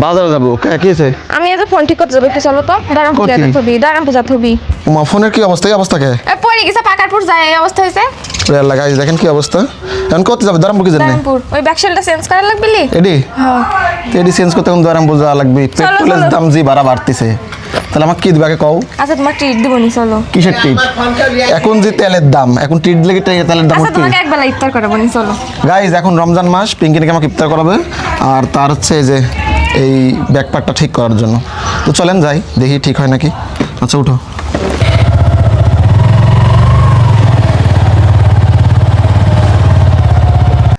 বাজারে যাবো কি আছে? আমি এত ফোন ঠিক করতে যাবো, একটু চলো তো। দাঁড়ান পূজা থবি, দাঁড়ান পূজা থবি। মা ফোনের কি অবস্থা? এই অবস্থা কে পড়ে গেছে, পাকারপুর যায় এই অবস্থা হয়েছে। লাগাই দেখেন কি অবস্থা। এখন করতে যাবে দারামপুর কি জানেন? দাঁড়ানপুর ওই ব্যাকশেলটা চেঞ্জ করা লাগবে লি। এডি হ্যাঁ এডি চেঞ্জ করতে এখন দারামপুর যাওয়া লাগবে। পেট্রোলের দাম জি ভাড়া বাড়তিছে, তাহলে আমাকে কি দিবে আগে কও। আচ্ছা তোমার ট্রিট দিব নি, চলো। কিসের ট্রিট? এখন যে তেলের দাম, এখন ট্রিট লেগে তেলের দাম আচ্ছা কি? তোমাকে একবেলা ইফতার করাবো নি, চলো। গাইজ এখন রমজান মাস, পিঙ্কি নাকি আমাকে ইফতার করাবে, আর তার হচ্ছে এই যে এই ব্যাকপ্যাকটা ঠিক করার জন্য। তো চলেন যাই, দেখি ঠিক হয় নাকি। আচ্ছা উঠো।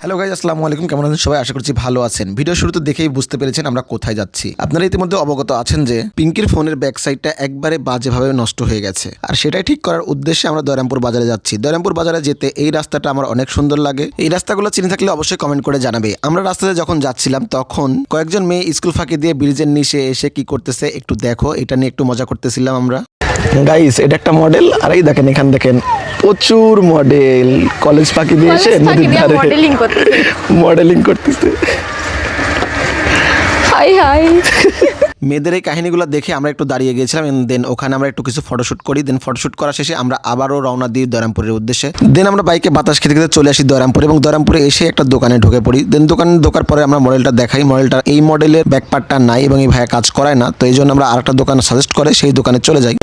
হ্যালো গাইজ, আসসালামু আলাইকুম। কেমন আছেন সবাই? আশা করছি ভালো আছেন। ভিডিও শুরুতে দেখেই বুঝতে পেরেছেন আমরা কোথায় যাচ্ছি। আপনারা ইতিমধ্যে অবগত আছেন যে পিঙ্কির ফোনের ব্যাক সাইডটা একবারে বাজেভাবে নষ্ট হয়ে গেছে, আর সেটাই ঠিক করার উদ্দেশ্যে আমরা দয়রামপুর বাজারে যাচ্ছি। দয়রামপুর বাজারে যেতে এই রাস্তাটা আমার অনেক সুন্দর লাগে। এই রাস্তাগুলো চিনে থাকলে অবশ্যই কমেন্ট করে জানাবে। আমরা রাস্তাতে যখন যাচ্ছিলাম তখন কয়েকজন মেয়ে স্কুল ফাঁকি দিয়ে ব্রিজের নিচে এসে কি করতেছে একটু দেখো, এটা নিয়ে একটু মজা করতেছিলাম আমরা। গাইস এটা একটা মডেল, আর এই দেখেন এখান দেখেন প্রচুর মডেল কলেজ ফাঁকি দিয়ে এসে নদীর ধারে মডেলিং করতেছে। High high. মেয়েদের এই কাহিনীগুলো দেখে আমরা একটু দাঁড়িয়ে গিয়েছিলাম। দেন ওখানে আমরা একটু কিছু ফটোশুট করি। দেন ফটোশুট করা শেষে আমরা আবারও রওনা দিই দয়রামপুরের উদ্দেশ্যে। দেন আমরা বাইকে বাতাস খেতে খেতে চলে আসি দয়রামপুরে, এবং দয়রামপুরে এসে একটা দোকানে ঢুকে পড়ি। দেন দোকানে ঢোকার পরে আমরা মডেলটা দেখাই, মডেলটা এই মডেলের ব্যাকপার্টটা নাই এবং এই ভাইয়া কাজ করায় না, তো এই জন্য আমরা আরেকটা দোকান সাজেস্ট করে সেই দোকানে চলে যাই।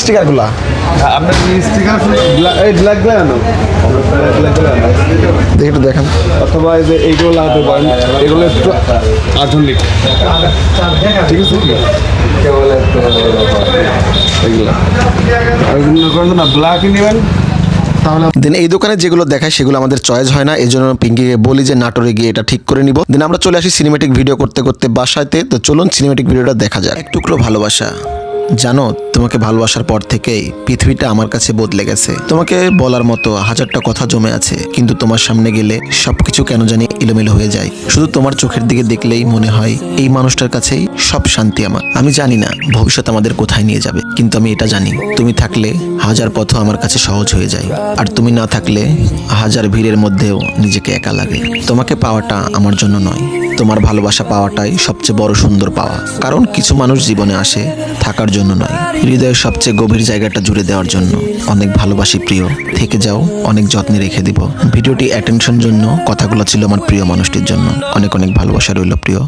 স্টিকারগুলা আপনার স্টিকার ব্ল্যাক লাগানো, দেখে একটু দেখেন, অথবা এই যে এইগুলো লাগাতে পারেন, এগুলো একটু আধুনিক, ঠিক আছে? এইগুলো আর এগুলো করেন না, ব্ল্যাকই নেবেন তাহলে। দেন এই দোকানে যেগুলো দেখায় সেগুলো আমাদের চয়েস হয় না, এই জন্য পিঙ্কিকে বলি যে নাটোরে গিয়ে এটা ঠিক করে নিব। দেন আমরা চলে আসি সিনেমেটিক ভিডিও করতে করতে বাসাতে। তো চলুন সিনেমেটিক ভিডিওটা দেখা যাক। এক টুকরো ভালোবাসা। জানো, তোমাকে ভালোবাসার পর থেকেই পৃথিবীটা আমার কাছে বদলে গেছে। তোমাকে বলার মতো হাজারটা কথা জমে আছে, কিন্তু তোমার সামনে গেলে সবকিছু কেন জানি এলোমেলো হয়ে যায়। শুধু তোমার চোখের দিকে দেখলেই মনে হয় এই মানুষটার কাছেই সব শান্তি আমার। আমি জানি না ভবিষ্যৎ আমাদের কোথায় নিয়ে যাবে, কিন্তু আমি এটা জানি তুমি থাকলে হাজার পথ আমার কাছে সহজ হয়ে যায়, আর তুমি না থাকলে হাজার ভিড়ের মধ্যেও নিজেকে একা লাগে। তোমাকে পাওয়াটা আমার জন্য নয়, তোমার ভালোবাসা পাওয়াটাই সবচেয়ে বড় সুন্দর পাওয়া। কারণ কিছু মানুষ জীবনে আসে থাকার জন্য নয়, হৃদয়ের সবচেয়ে গভীর জায়গাটা জুড়ে দেওয়ার জন্য। অনেক ভালোবাসি প্রিয়, থেকে যাও, অনেক যত্নে রেখে দিব। ভিডিওটি অ্যাটেনশন জন্য, কথাগুলো ছিল আমার প্রিয় মানুষটির জন্য। অনেক অনেক ভালোবাসা রইল প্রিয়।